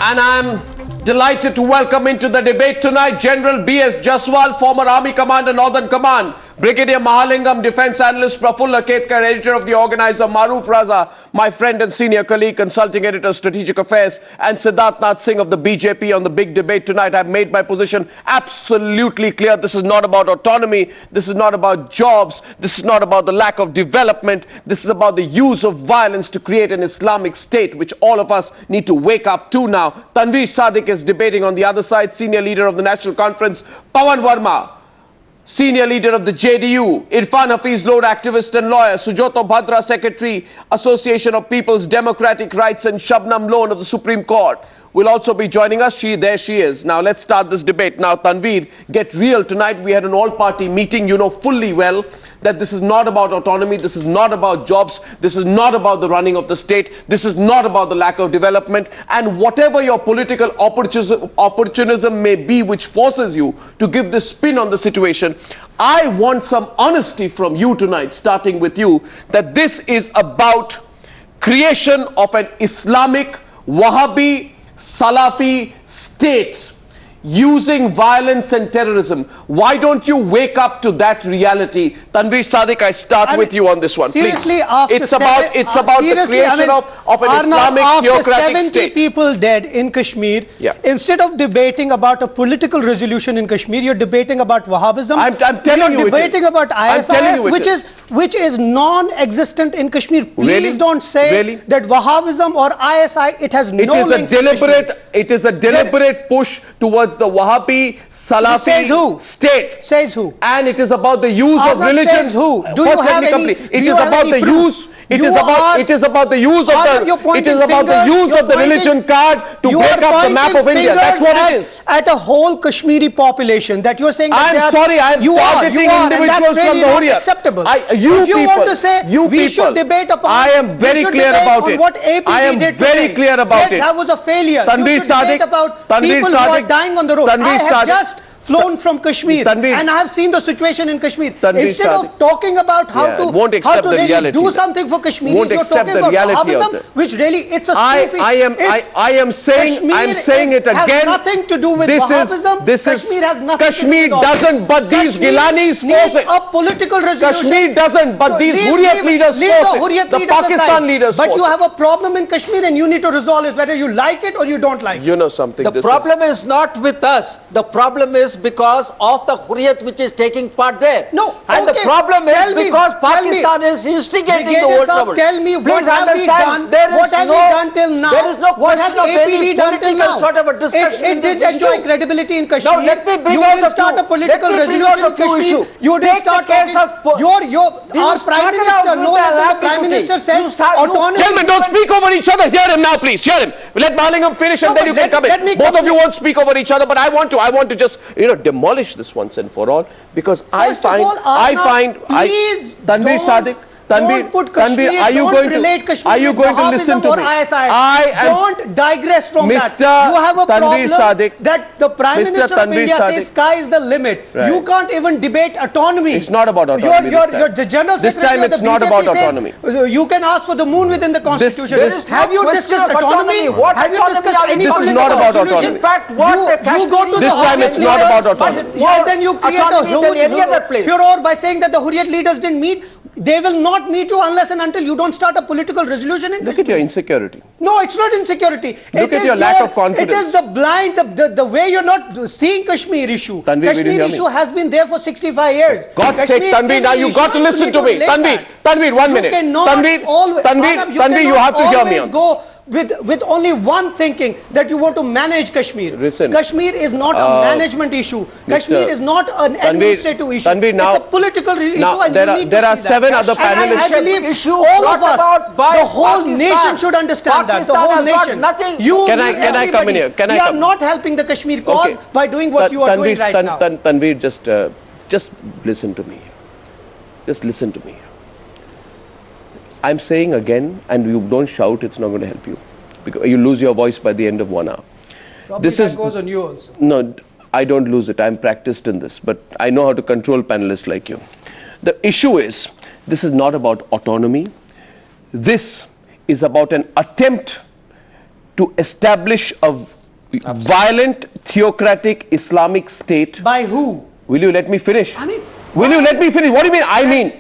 And I'm delighted to welcome into the debate tonight General B.S. Jaswal, former Army Commander, Northern Command, Brigadier Mahalingam, Defence Analyst, Prafulla Ketkar, Editor of the Organiser, Maroof Raza, my friend and senior colleague, Consulting Editor, Strategic Affairs, and Siddharth Nath Singh of the BJP on the big debate tonight. I've made my position absolutely clear. This is not about autonomy. This is not about jobs. This is not about the lack of development. This is about the use of violence to create an Islamic state, which all of us need to wake up to now. Tanvir Sadiq is debating on the other side, senior leader of the National Conference. Pavan Verma, senior leader of the JDU, Irfan Hafeez Lone, activist and lawyer, Sujato Bhadra, Secretary, Association of People's Democratic Rights, and Shabnam Lone of the Supreme Court will also be joining us. There she is. Now let's start this debate. Now Tanvir, get real. Tonight we had an all-party meeting. You know fully well that this is not about autonomy, this is not about jobs, this is not about the running of the state, this is not about the lack of development, and whatever your political opportunism may be which forces you to give this spin on the situation, I want some honesty from you tonight, starting with you, that this is about creation of an Islamic, Wahhabi, Salafi state using violence and terrorism. Why don't you wake up to that reality? Tanvir Sadiq, I start with you on this one. Seriously, please. It's about the creation of an Arnab, Islamic theocratic after 70 state. people dead in Kashmir, instead of debating about a political resolution in Kashmir, you're debating about Wahhabism. I'm telling you, you're debating about ISIS, which is non-existent in Kashmir. Please don't say that Wahhabism or ISI, it has no link to Kashmir. It is a deliberate push towards the Wahhabi Salafi state. Says who? And it is about the use of religion. Says who? Do you have any? It is about the use. It is about the use of the religion card to break up the map of India. That's what it is. At a whole Kashmiri population that you're saying that I'm sorry, I'm targeting individuals from the Hurriyat. Acceptable. If you want to say we should debate upon, I am very clear about it. What APD I am did very today. clear about it. That was a failure. Tanvir Sadiq, about people who are dying on the road. I have just flown from Kashmir and I have seen the situation in Kashmir. Instead of talking about how to really do something for Kashmiris, you're talking about Wahhabism, which really it's a Sufi. I am saying it again. Has nothing to do with Wahhabism. Kashmir has nothing Kashmir to do with doesn't, but these Gilanis force it. A political resolution. Kashmir doesn't, but these Hurriyat leaders force it. The Pakistan leaders force it. But you have a problem in Kashmir and you need to resolve it, whether you like it or you don't like it. You know something. The problem is not with us. The problem is because of the Hurriyat which is taking part there. No, and the problem is because Pakistan is instigating the whole trouble. Tell me, please understand, what have we done till now? There is no what has APD done till now? Sort of a discussion. It did enjoy credibility in Kashmir. Now let me bring you out didn't start a political resolution in Kashmir. You didn't start case of our Prime Minister, no the Prime Minister says autonomy. Gentlemen, don't speak over each other. Hear him now, please. Hear him. Let Mahalingam finish and then you can come in. Both of you won't speak over each other, but I want to just, demolish this once and for all, because Tanvir Sadiq, Tanvir, are you going to listen to me? Don't digress from that. You have a problem that the Prime Minister of India says sky is the limit. You can't even debate autonomy. It's not about autonomy. The General Secretary of the BJP says you can ask for the moon within the Constitution. Have you discussed autonomy? Have you discussed any political resolution? In fact, you go to this time it's not about autonomy. Then you create a huge furor by saying that the Hurriyat leaders didn't meet. They will not meet you unless and until you don't start a political resolution in Kashmir. Look at your insecurity. No, it's not insecurity. Look at your lack of confidence. It is the blind, the way you're not seeing Kashmir issue. Tanvir, issue has been there for 65 years. God's sake, Tanvir, now you got to listen to me. Tanvir, 1 minute. Tanvir, you have to hear me on this. With only one thinking that you want to manage Kashmir. Listen, Kashmir is not a management issue. Kashmir is not an administrative issue. Tanvir, now, it's a political issue. And there are 7 other panelists. I believe all of us, the whole nation should understand that. The whole nation. Can I come in here? We are not helping the Kashmir cause by doing what you are doing right now. Tanvir, just listen to me. Just listen to me. I'm saying again, and you don't shout, it's not going to help you. Because you lose your voice by the end of 1 hour. Probably that goes on you also. No, I don't lose it. I'm practiced in this. But I know how to control panelists like you. The issue is, this is not about autonomy. This is about an attempt to establish a violent, theocratic Islamic state. By who? Will you let me finish? I mean, will you let me finish? What do you mean?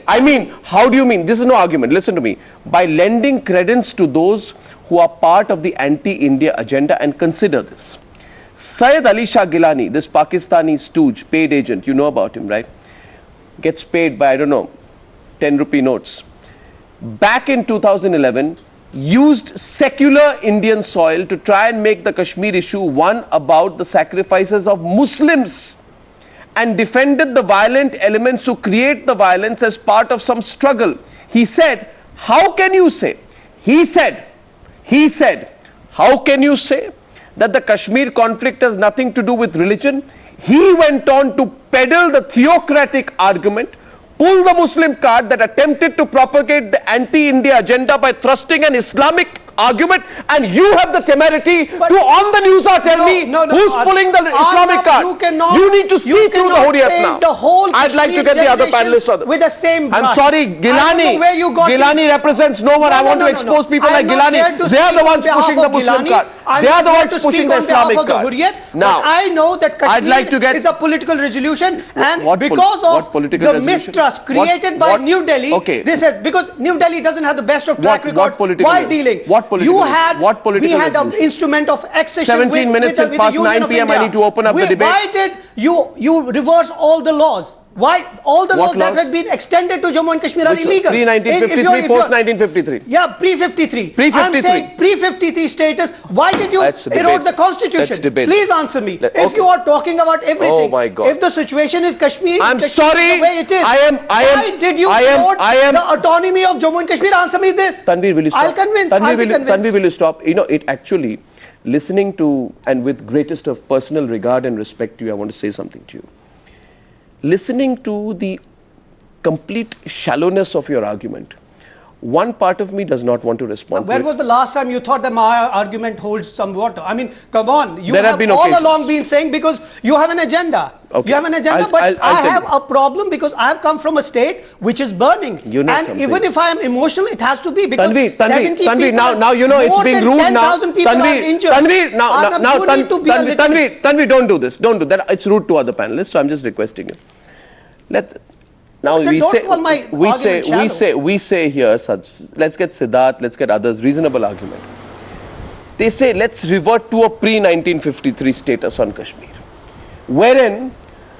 I mean, how do you mean? This is no argument. Listen to me. By lending credence to those who are part of the anti-India agenda, and consider this. Syed Ali Shah Gilani, this Pakistani stooge, paid agent, you know about him, right? Gets paid by, I don't know, 10 rupee notes. Back in 2011, used secular Indian soil to try and make the Kashmir issue one about the sacrifices of Muslims, and defended the violent elements who create the violence as part of some struggle. He said, how can you say, he said, how can you say that the Kashmir conflict has nothing to do with religion? He went on to peddle the theocratic argument, pull the Muslim card that attempted to propagate the anti-India agenda by thrusting an Islamic argument, and you have the temerity to on the news tell me who's pulling the Islamic card. You need to see through the Hurriyat now. I'd like to get the other panelists with the same brush. I'm sorry, Gilani represents no one. I want to expose people like Gilani. They are the ones pushing the Muslim card. They are the ones pushing the Islamic card. Now, I know that Kashmir is a political resolution, and because of the mistrust created by New Delhi, this is because New Delhi doesn't have the best of track record while dealing. We had an instrument of accession 17 minutes with past 9 p.m. I need to open up the debate. Why did you reverse all the laws? Why all the laws that have been extended to Jammu and Kashmir are illegal? Pre-1953, post-1953. Yeah, pre-53. I'm saying pre-53 status. Why did you erode the constitution? Please answer me. If you are talking about everything, if the situation is Kashmir, I'm sorry, the way it is, why did you erode the autonomy of Jammu and Kashmir? Answer me this. Tanvir, will you stop? I'll convince. Tanvir, will you stop? You know, it actually, listening to, and with greatest of personal regard and respect to you, I want to say something to you. Listening to the complete shallowness of your argument, one part of me does not want to respond. When was the last time you thought that my argument holds some water? I mean, come on. You have all along been saying because you have an agenda. Okay. You have an agenda, but I have a problem because I have come from a state which is burning. And even if I am emotional, it has to be because Tanvir, now you know it's being rude now. Tanvir, don't do this. Don't do that. It's rude to other panelists, so I'm just requesting you. Now we say here, let's get Siddharth, let's get others, reasonable argument. They say let's revert to a pre-1953 status on Kashmir, wherein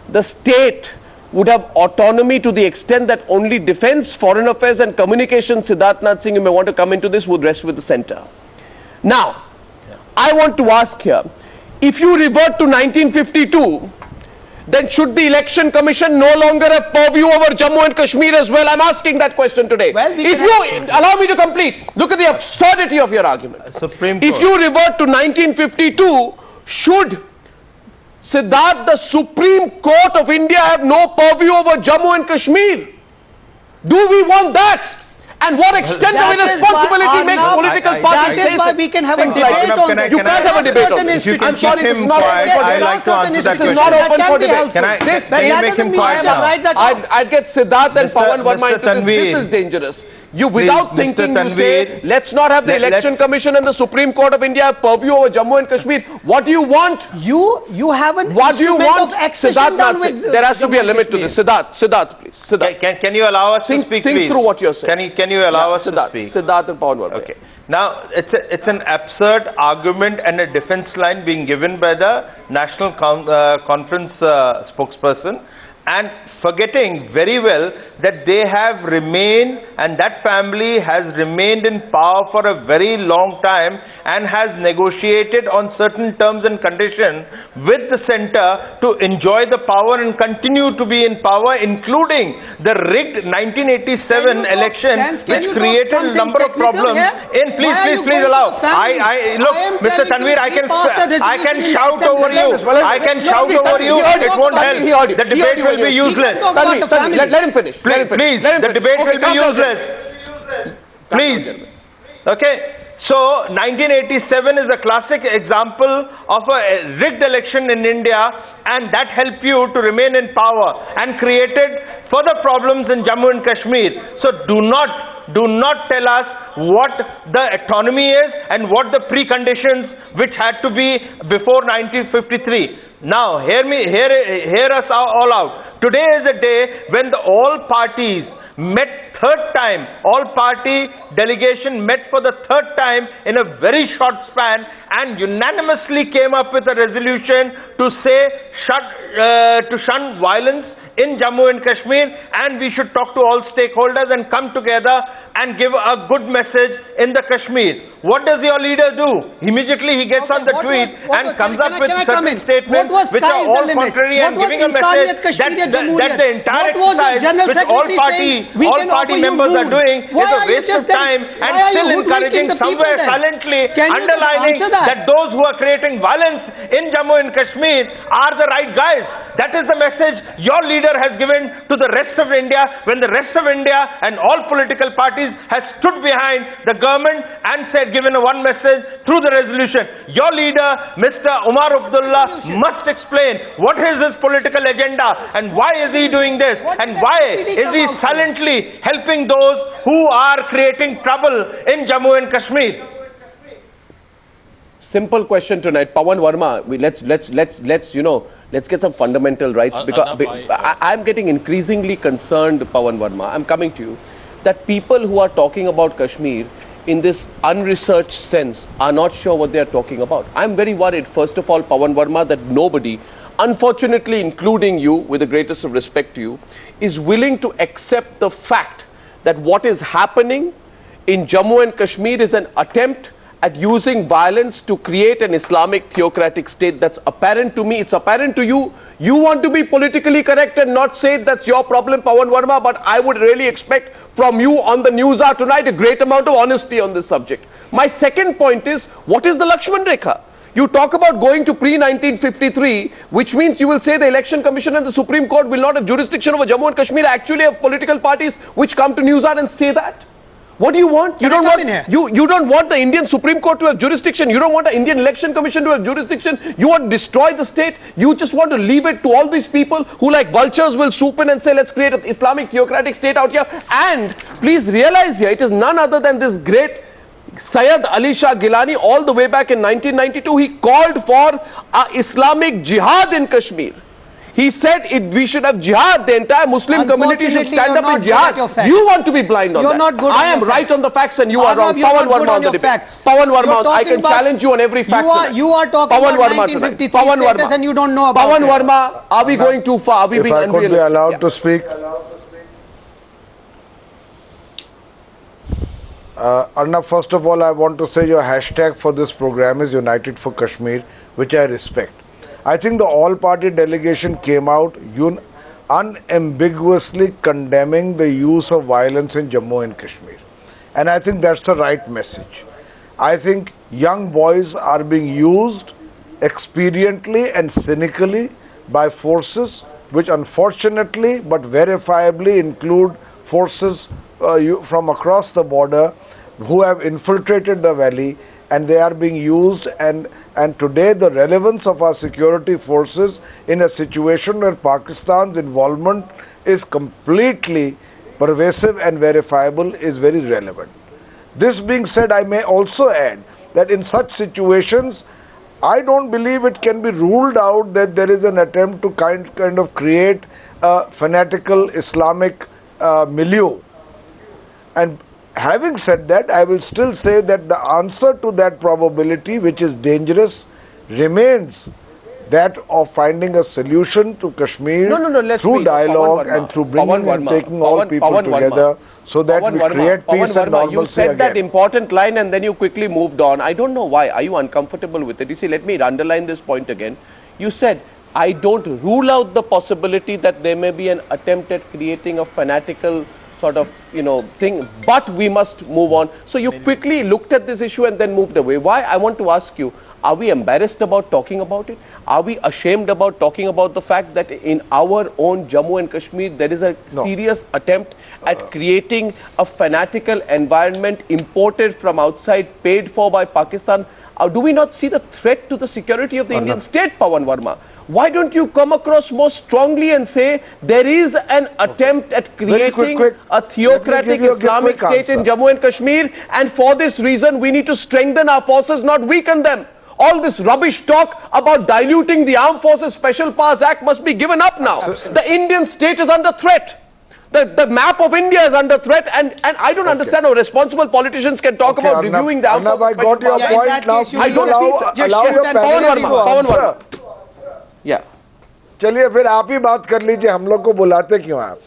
the state would have autonomy to the extent that only defense, foreign affairs and communications, Siddharth Nath Singh, you may want to come into this, would rest with the center. Now, I want to ask here, if you revert to 1952, then should the Election Commission no longer have purview over Jammu and Kashmir as well? I'm asking that question today. If you allow me to complete, look at the absurdity of your argument. If you revert to 1952, should Siddharth, the Supreme Court of India, have no purview over Jammu and Kashmir? Do we want that? And what extent of irresponsibility makes political parties say why we can have a debate on this. You can't have a debate on this. I'm sorry, this is not open for debate. This is not open for debate. I'd get Siddharth and Pavan Verma into this. This is dangerous. You, without thinking, you say, let's not have the Election Commission and the Supreme Court of India have purview over Jammu and Kashmir. What do you want? You have an instrument of accession done with there has to be a limit to this. Siddharth, please. Siddharth. Can you allow us to speak, please? Think through what you're saying. Can you allow us to speak? Siddharth and Pavan Verma. Okay. Now, it's an absurd argument and a defense line being given by the National Conference spokesperson, and forgetting very well that they have remained, and that family has remained in power for a very long time and has negotiated on certain terms and conditions with the center to enjoy the power and continue to be in power, including the rigged 1987 election which created a number of problems. Please allow. Look, Mr. Tanvir, I can shout over you. I can shout over you. It won't help. The debate will be useless. Let him finish. Please, the debate will be useless. Please. Okay. So, 1987 is a classic example of a rigged election in India, and that helped you to remain in power and created further problems in Jammu and Kashmir. So, do not tell us what the autonomy is and what the preconditions which had to be before 1953. Now, hear us all out. Today is a day when all parties met third time, all party delegation met for the third time in a very short span and unanimously came up with a resolution to say to shun violence in Jammu and Kashmir, and we should talk to all stakeholders and come together and give a good message in the Kashmir. What does your leader do? Immediately he gets on the tweet and comes up with certain statements which are all contrary and giving a message that the entire exercise which all party members are doing is a waste of time and still encouraging somewhere silently underlining that those who are creating violence in Jammu and Kashmir are the right guys. That is the message your leader has given to the rest of India when the rest of India and all political parties has stood behind the government and said, given one message through the resolution. Your leader, Mr. Umar Abdullah, must explain what is his political agenda and why is he doing this and why is he silently helping those who are creating trouble in Jammu and Kashmir. Simple question tonight, Pavan Verma. Let's get some fundamental rights because I'm getting increasingly concerned, Pavan Verma. I'm coming to you that people who are talking about Kashmir in this unresearched sense are not sure what they are talking about. I'm very worried, first of all, Pavan Verma, that nobody, unfortunately including you, with the greatest of respect to you, is willing to accept the fact that what is happening in Jammu and Kashmir is an attempt at using violence to create an Islamic theocratic state. That's apparent to me. It's apparent to you. You want to be politically correct and not say that's your problem, Pavan Verma, but I would really expect from you on the Newshour tonight a great amount of honesty on this subject. My second point is, what is the Lakshman Rekha? You talk about going to pre-1953, which means you will say the Election Commission and the Supreme Court will not have jurisdiction over Jammu and Kashmir. Actually have political parties which come to Newshour and say that. What do you want? You don't want the Indian Supreme Court to have jurisdiction. You don't want the Indian Election Commission to have jurisdiction. You want to destroy the state. You just want to leave it to all these people who, like vultures, will swoop in and say, let's create an Islamic theocratic state out here. And please realize here, it is none other than this great Syed Ali Shah Gilani. All the way back in 1992, he called for Islamic jihad in Kashmir. He said we should have jihad. The entire Muslim community should stand up in jihad. You want to be blind on that. I am right on the facts and you are wrong. Pavan Verma on the debate. Pavan Verma, I can challenge you on every fact. You are talking about 1953 status and you don't know about it. Pavan Verma, are we going too far? Are we being unrealistic? If I could be allowed to speak. Arnab, first of all, I want to say your hashtag for this program is United for Kashmir, which I respect. I think the all-party delegation came out unambiguously condemning the use of violence in Jammu and Kashmir. And I think that's the right message. I think young boys are being used expediently and cynically by forces which unfortunately but verifiably include forces from across the border who have infiltrated the valley, and they are being used, and today the relevance of our security forces in a situation where Pakistan's involvement is completely pervasive and verifiable is very relevant. This being said, I may also add that in such situations, I don't believe it can be ruled out that there is an attempt to kind of create a fanatical Islamic milieu. And having said that, I will still say that the answer to that probability, which is dangerous, remains that of finding a solution to Kashmir through dialogue and through bringing and taking all people together so that we create peace and normalcy. You said that important line and then you quickly moved on. I don't know why. Are you uncomfortable with it? You see, let me underline this point again. You said, I don't rule out the possibility that there may be an attempt at creating a fanatical sort of, thing, but we must move on. So you quickly looked at this issue and then moved away. Why? I want to ask you, are we embarrassed about talking about it? Are we ashamed about talking about the fact that in our own Jammu and Kashmir, there is a serious attempt at creating a fanatical environment imported from outside, paid for by Pakistan? Do we not see the threat to the security of the Indian state, Pavan Verma? why don't you come across more strongly and say there is an attempt at creating a theocratic Islamic state in Jammu and Kashmir, and for this reason we need to strengthen our forces, not weaken them. All this rubbish talk about diluting the Armed Forces Special Powers Act must be given up now. The Indian state is under threat. The map of India is under threat, and I don't understand how responsible politicians can talk about reviewing the Armed Forces Special Powers Act. I don't see. Pavan Verma. Yeah. चलिए फिर आप ही बात कर लीजिए, हम लोग को बुलाते क्यों आप?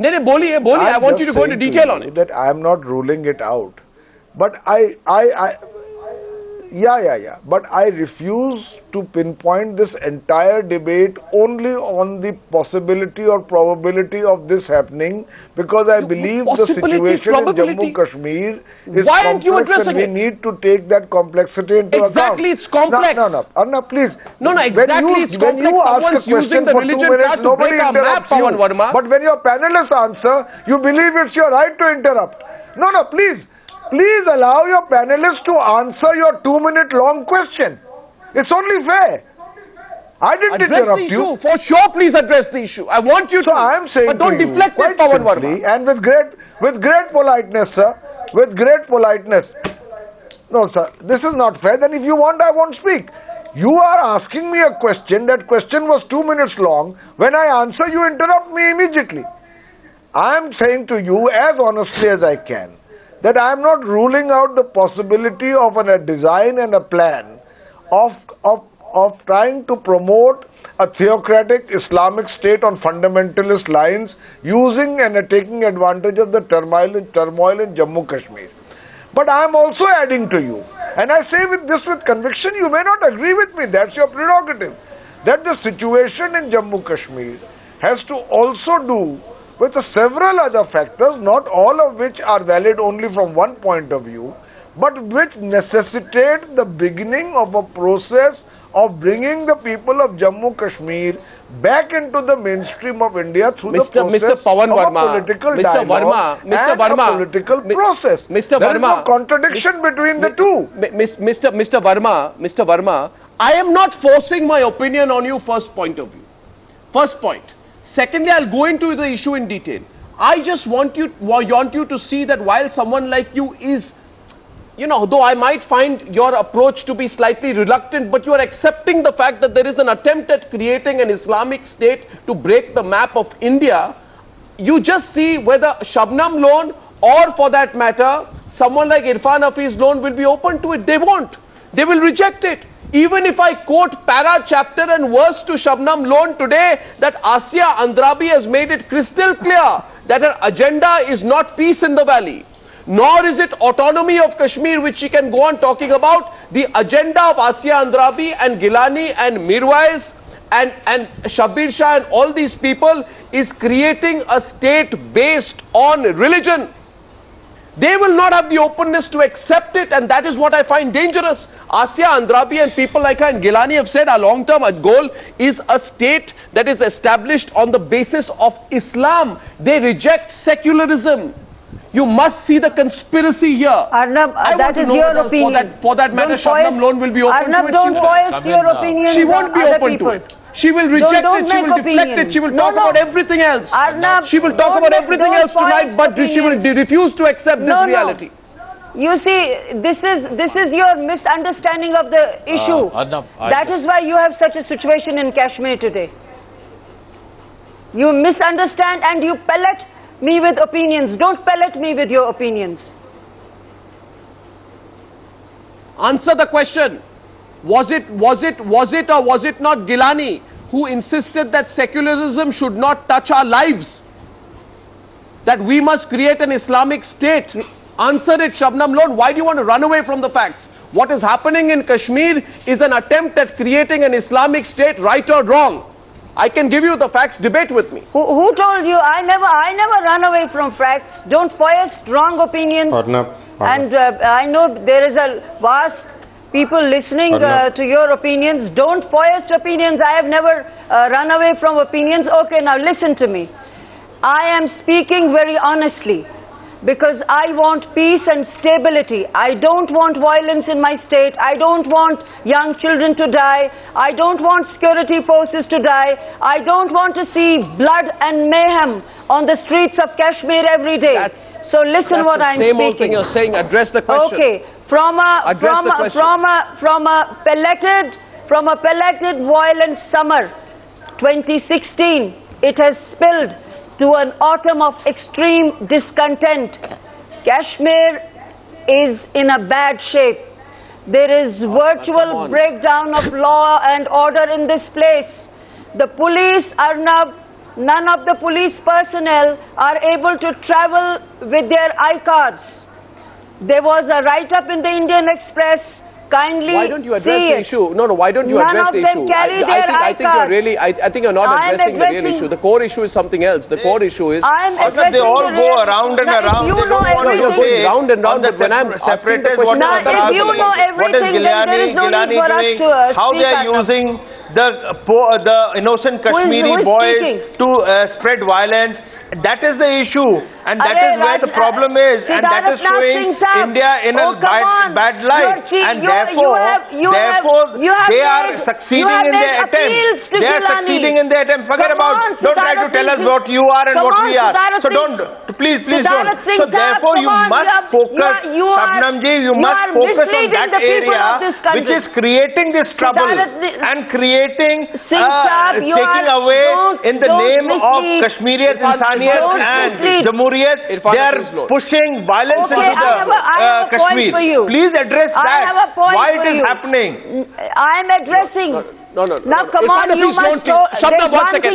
नहीं बोलिए. I want you to go into detail on it. That I am not ruling it out, but but I refuse to pinpoint this entire debate only on the possibility or probability of this happening, because I believe the situation in Jammu Kashmir is complex and we need to take that complexity into account. Exactly, it's complex. No, Arnab, please. No, exactly, it's complex. Someone's using the religion card to break our map, Pavan Verma. But when your panelists answer, you believe it's your right to interrupt. No, please. Please allow your panelists to answer your 2-minute long question. It's only fair. I didn't interrupt you. For sure, please address the issue. I want you to. So I am saying, but don't deflect it, Pavan Verma. And with great politeness, sir. With great politeness. No, sir. This is not fair. Then if you want, I won't speak. You are asking me a question. That question was 2 minutes long. When I answer, you interrupt me immediately. I am saying to you as honestly as I can, that I am not ruling out the possibility of a design and a plan of trying to promote a theocratic Islamic state on fundamentalist lines, using and taking advantage of the turmoil in Jammu Kashmir. But I am also adding to you, and I say this with conviction, you may not agree with me, that's your prerogative, that the situation in Jammu Kashmir has to also do with several other factors, not all of which are valid only from one point of view, but which necessitate the beginning of a process of bringing the people of Jammu Kashmir back into the mainstream of India through the process of a political dialogue and a political process. There is no contradiction between the two. Mr. Verma, I am not forcing my opinion on you, first point of view. First point. Secondly, I'll go into the issue in detail. I just want you to see that while someone like you is, though I might find your approach to be slightly reluctant, but you are accepting the fact that there is an attempt at creating an Islamic state to break the map of India. You just see whether Shabnam Lone, or for that matter, someone like Irfan Hafeez Lone will be open to it. They won't. They will reject it. Even if I quote para, chapter and verse to Shabnam Lone today, that Asia Andrabi has made it crystal clear that her agenda is not peace in the valley, nor is it autonomy of Kashmir, which she can go on talking about. The agenda of Asia Andrabi and Gilani and Mirwais and Shabir Shah and all these people is creating a state based on religion. They will not have the openness to accept it, and that is what I find dangerous. Asia Andrabi and people like her and Gilani have said our long-term goal is a state that is established on the basis of Islam. They reject secularism. You must see the conspiracy here. Arnab, that is your opinion. For that matter, Shabnam Lone will be open to it. Don't voice your opinion. She won't be open to it. She will reject it, she will deflect it, she will talk about everything else. Arnab, she will talk about everything else tonight, but she will refuse to accept this reality. You see, this is your misunderstanding of the issue. That is why you have such a situation in Kashmir today. You misunderstand and you pellet me with opinions. Don't pellet me with your opinions. Answer the question. Was it or was it not Gilani who insisted that secularism should not touch our lives? That we must create an Islamic state? Answer it, Shabnam Lone. Why do you want to run away from the facts? What is happening in Kashmir is an attempt at creating an Islamic state, right or wrong. I can give you the facts, debate with me. Who told you? I never run away from facts. Don't foist wrong opinions. Arnab. And I know there is a vast people listening to your opinions. Don't foist opinions. I have never run away from opinions. Okay, now listen to me. I am speaking very honestly. because I want peace and stability. I don't want violence in my state. I don't want young children to die. I don't want security forces to die. I don't want to see blood and mayhem on the streets of Kashmir every day. So listen what I'm speaking. Same old thing you're saying. Address the question. Okay. From a pelleted violent summer 2016, it has spilled to an autumn of extreme discontent. Kashmir is in a bad shape. There is virtual breakdown of law and order in this place. The police, Arnab, none of the police personnel are able to travel with their I-cards. There was a write-up in the Indian Express. Kindly why don't you address the issue? No, why don't you address the issue? I think you're not addressing the real issue. The core issue is something else. The core issue is... They all go around and around. You're going round and round, but when I'm asking the question... If you know everything, then there is no need for us to how they are using the innocent Kashmiri boys to spread violence. That is the issue, and that is where the problem is, and that is showing India in a bad light, and therefore they are succeeding in their attempts. They are succeeding in their attempts. Forget about, don't try to tell us what you are and what we are. So please don't. So therefore you must focus, Shabnamji, you must focus on that area which is creating this trouble and creating, taking away in the name of Kashmiriyat and Jamhuriyat, they are pushing violence into the Kashmir. Please address that. Why it is happening? I am addressing. No. Now come on, you must please. Shabnam, 1 second.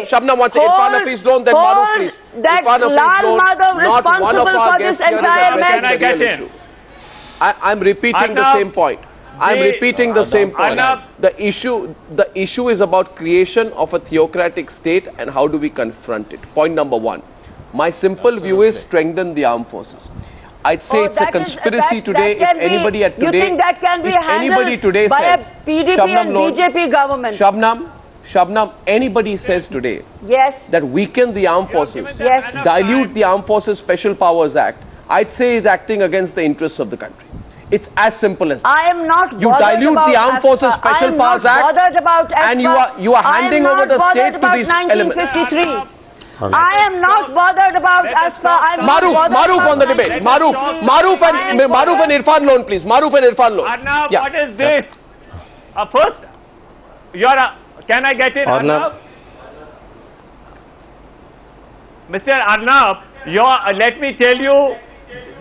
Shabnam, 1 second. Irfan Hafeez Lone, then Maroof, please. Irfan Hafeez Lone, not one of our guests here is addressing the real issue. I'm repeating the same point. I'm repeating the same point. The issue is about creation of a theocratic state and how do we confront it. Point number 1. My simple view is strengthen the armed forces. I'd say it's a conspiracy today. If anybody at today, if anybody today says, Shabnam Lone, BJP government. Shabnam, anybody says today that weaken the armed forces, dilute the Armed Forces Special Powers Act, I'd say is acting against the interests of the country. It's as simple as that. I am not you dilute the Armed Forces Special Powers Act and you are handing over the state to these elements. I am not bothered about ASPA. Maroof on the debate. Maroof and Irfan Lone, please. Maroof and Irfan Lone. Arnab, what is this? First, can I get in, Arnab? Mr. Arnab, let me tell you,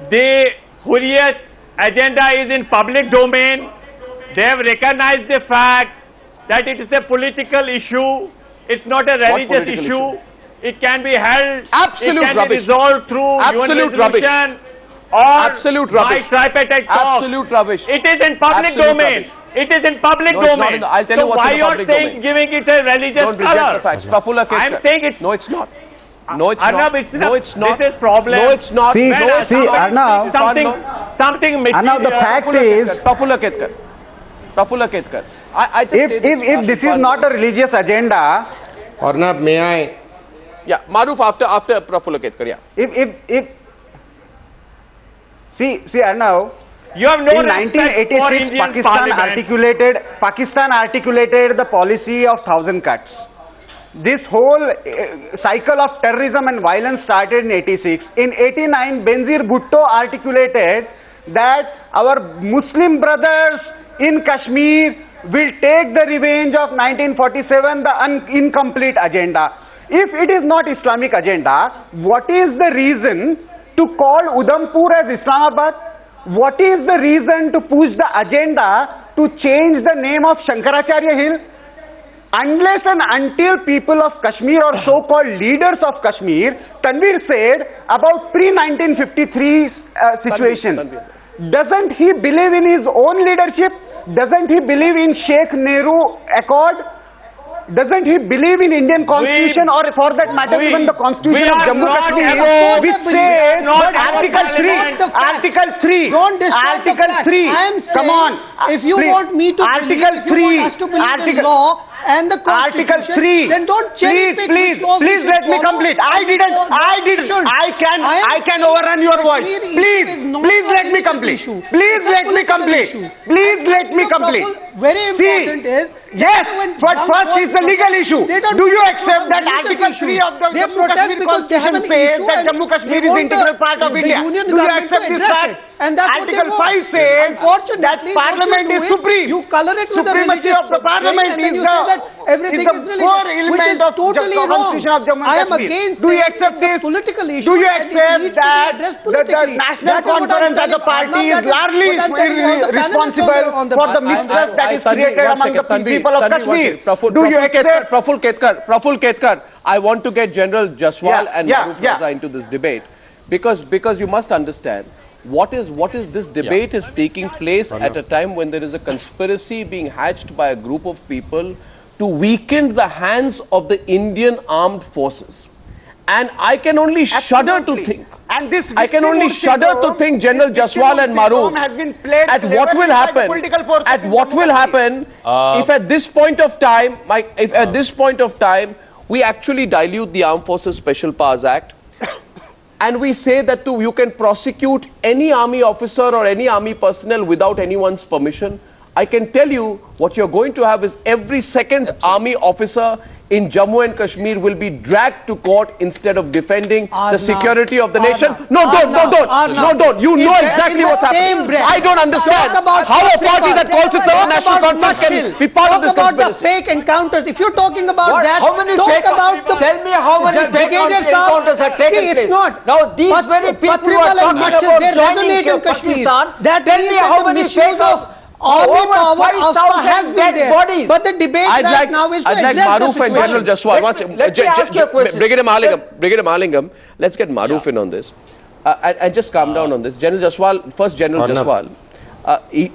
the Hurriyat agenda is in public domain. They have recognized the fact that it is a political issue. It's not a religious issue. It can be held. Absolute it can rubbish. Be resolved through absolute rubbish. Or absolute rubbish. Tripartite talks. Absolute rubbish. It is in public absolute domain. Rubbish. It is in public domain. I'll tell you what's in the public domain. Giving it a religious Don't reject the facts. Prafulla Ketkar. I'm saying it's. No, it's not. No, it's not. No, it's not. This is problem. No, it's not. See, Arnab. Something material. Arnab, the fact is. Prafulla Ketkar. I just say this. If this is not a religious agenda. Arnab, may I? Yeah, Maroof after Prafulla Ketkar, yeah. If see Arnab, you have no in 1986 Pakistan articulated the policy of 1,000 cuts. This whole cycle of terrorism and violence started in 86. In 89, Benazir Bhutto articulated that our Muslim brothers in Kashmir will take the revenge of 1947, the incomplete agenda. If it is not Islamic agenda, what is the reason to call Udhampur as Islamabad? What is the reason to push the agenda to change the name of Shankaracharya Hill? Unless and until people of Kashmir or so-called leaders of Kashmir, Tanvir said about pre-1953 situation. Doesn't he believe in his own leadership? Doesn't he believe in Sheikh Nehru Accord? Doesn't he believe in Indian constitution or for that matter even the constitution of Jammu Kashmir which says Article 3 don't distort the facts. I am saying, come on, if you please, want me to believe, if you want us to believe in law, and the Article Constitution, 3. then don't cherry pick which laws we Please should let me follow complete. and which laws we shouldn't. I can overrun your voice. Kashmir issue Please, is not please a let me religious complete. issue. Please It's a let me political complete. issue. Please And, let me complete. Praful, very important is Yes, that when but young first boys is the legal protest, issue. they don't Do you protest for accept some that religious Article 3 issues. of the They Jammu protest Kashmir because they have an Constitution says issue that and Jammu Kashmir they is want integral part of the India? union Do you government to accept this address fact? it. And that's Article what they 5 want. says Unfortunately, that Parliament what you is do supreme. you color it with a Supremacy religious of the Parliament thing, and then is you say that everything is the core religious, which is element of the totally wrong. Constitution of Jammu and I am Kashmir. against Do you saying accept it's a this? political issue Do you and it accept needs to be that addressed the politically. National That is what I'm Conference as a telling party Arnab, is largely what I'm telling all the panelists responsible on the for the mistrust that is created among the people of Kashmir? Do you accept? Prafulla Ketkar, I want to get General Jaswal and Maroof Raza into this debate because you must understand what is this debate is taking place at a time when there is a conspiracy being hatched by a group of people to weaken the hands of the Indian armed forces. And I can only shudder to think. And this I can only shudder to think, General Jaswal and Maroof, at what will happen. At what will happen if at this point of time, we actually dilute the Armed Forces Special Powers Act, and we say that you can prosecute any army officer or any army personnel without anyone's permission. I can tell you what you're going to have is every second army officer in Jammu and Kashmir will be dragged to court instead of defending the security of the nation. No, don't. You know exactly what's happening. I don't understand how a party that calls itself a national conference can be part of this conspiracy. Talk about the fake encounters. If you're talking about that, how many talk about the... Tell me how many fake encounters have taken place. It's not. Now these very people who are talking about joining Pakistan, tell me how many fake of Army power has been there. Bodies. But the debate right now is to address Maroof the and General Jaswal. Let me ask you a question. Brigadier Mahalingam, let's get Maroof in on this. And just calm down on this. General Jaswal, first General Jaswal.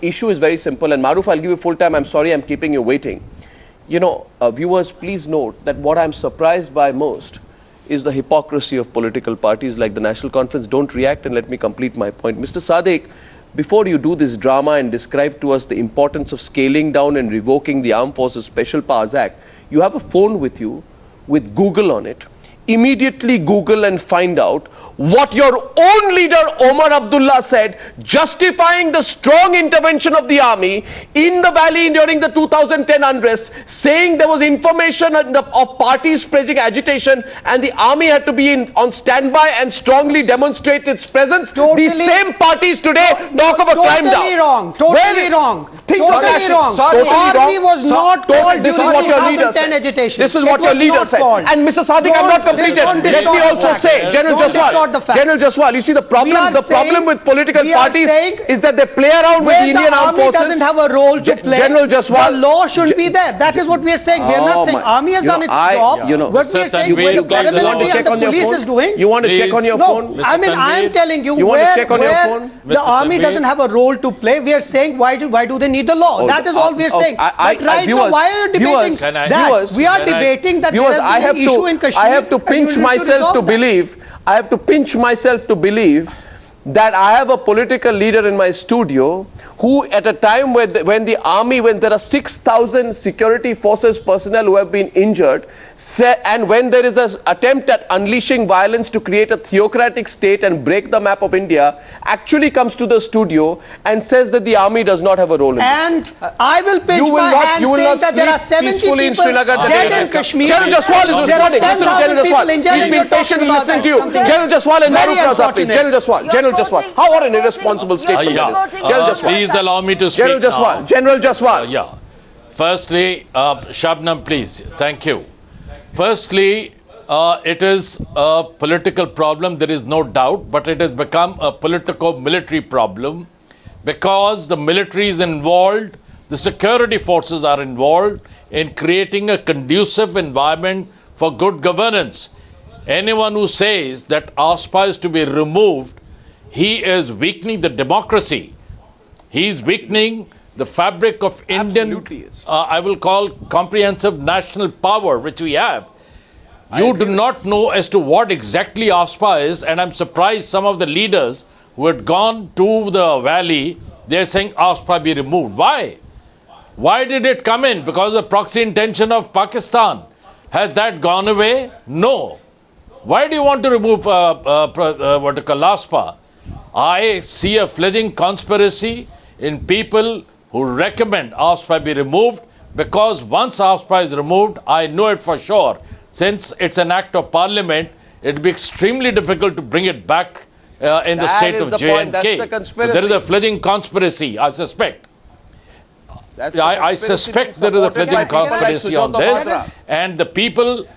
Issue is very simple, and Maroof, I'll give you full time. I'm sorry I'm keeping you waiting. You know, viewers, please note that what I'm surprised by most is the hypocrisy of political parties like the National Conference. Don't react and let me complete my point. Mr. Sadiq, before you do this drama and describe to us the importance of scaling down and revoking the Armed Forces Special Powers Act, you have a phone with you with Google on it. Immediately Google and find out what your own leader Omar Abdullah said, justifying the strong intervention of the army in the valley during the 2010 unrest, saying there was information of parties spreading agitation and the army had to be on standby and strongly demonstrate its presence. These same parties today talk of a climb down. Totally wrong. Totally wrong. Army was not called during 2010 agitation. This is what your leader said. And Mr. Sadiq, I have not completed. Let me also say, General Jaswal, you see the problem with political parties is that they play around with the Indian Armed Forces. Doesn't have a role to play. General Jaswal, the law shouldn't be there. That is what we are saying. We are not saying army has done its job. What we are saying what the paramilitary and the police is doing. You want to check on your phone? I mean, I am telling you where the army doesn't have a role to play. We are saying why do they need the law? That is all we are saying. But right now, why are you debating that? We are debating that there has been an issue in Kashmir. I have to pinch myself to believe. I have to pinch myself to believe that I have a political leader in my studio who, at a time when there are 6,000 security forces personnel who have been injured, and when there is an attempt at unleashing violence to create a theocratic state and break the map of India, actually comes to the studio and says that the army does not have a role in this. And I will pinch my hand saying that there are 70 people dead in Kashmir. General Jaswal is responding. Listen to General Jaswal. He's been patiently listening to you. General Jaswal and Maroof Raza, please. General Jaswal. How are an irresponsible statement that is? General Jaswal. Please allow me to speak now. General Jaswal. Firstly, Shabnam, please. Thank you. Firstly, it is a political problem, there is no doubt, but it has become a politico-military problem because the military is involved, the security forces are involved in creating a conducive environment for good governance. Anyone who says that ASPA is to be removed, he is weakening the democracy. He is weakening the fabric of Indian, I will call comprehensive national power, which we have. You do not know as to what exactly ASPA is, and I'm surprised some of the leaders who had gone to the valley, they're saying ASPA be removed. Why? Why did it come in? Because of proxy intention of Pakistan. Has that gone away? No. Why do you want to remove LASPA? I see a fledgling conspiracy in people who recommend ASPA be removed, because once ASPA is removed, I know it for sure, since it's an act of parliament, it will be extremely difficult to bring it back in the state of J&K. So there is a fledgling conspiracy, I suspect. I suspect there is a fledgling conspiracy on this, and the people,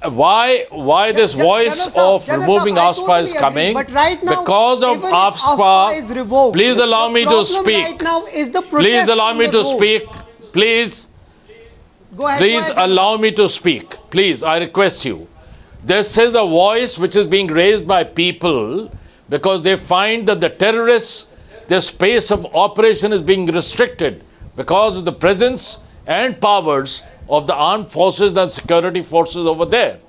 why this voice of removing ASPA is coming? Because of ASPA. Please allow me to speak. Please allow me to speak. Please allow me to speak. Please, I request you. This is a voice which is being raised by people because they find that the terrorists, their space of operation is being restricted because of the presence and powers of the armed forces and security forces over there.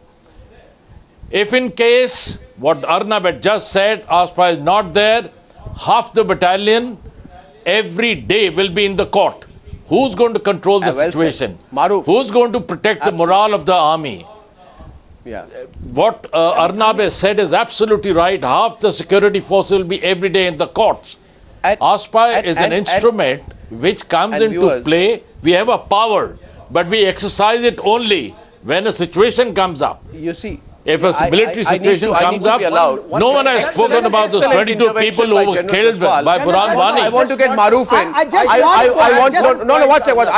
If in case what Arnab had just said, ASPA is not there, half the battalion every day will be in the court. Who's going to control the situation? Who's going to protect the morale of the army? Yeah. What Arnab has said is absolutely right. Half the security force will be every day in the courts. ASPA is an instrument which comes into play. We have a power, but we exercise it only when a situation comes up. You see, if a military situation comes up, no one has spoken about those 22 people who were killed by Burhan Wani. I want to get Maroof in. I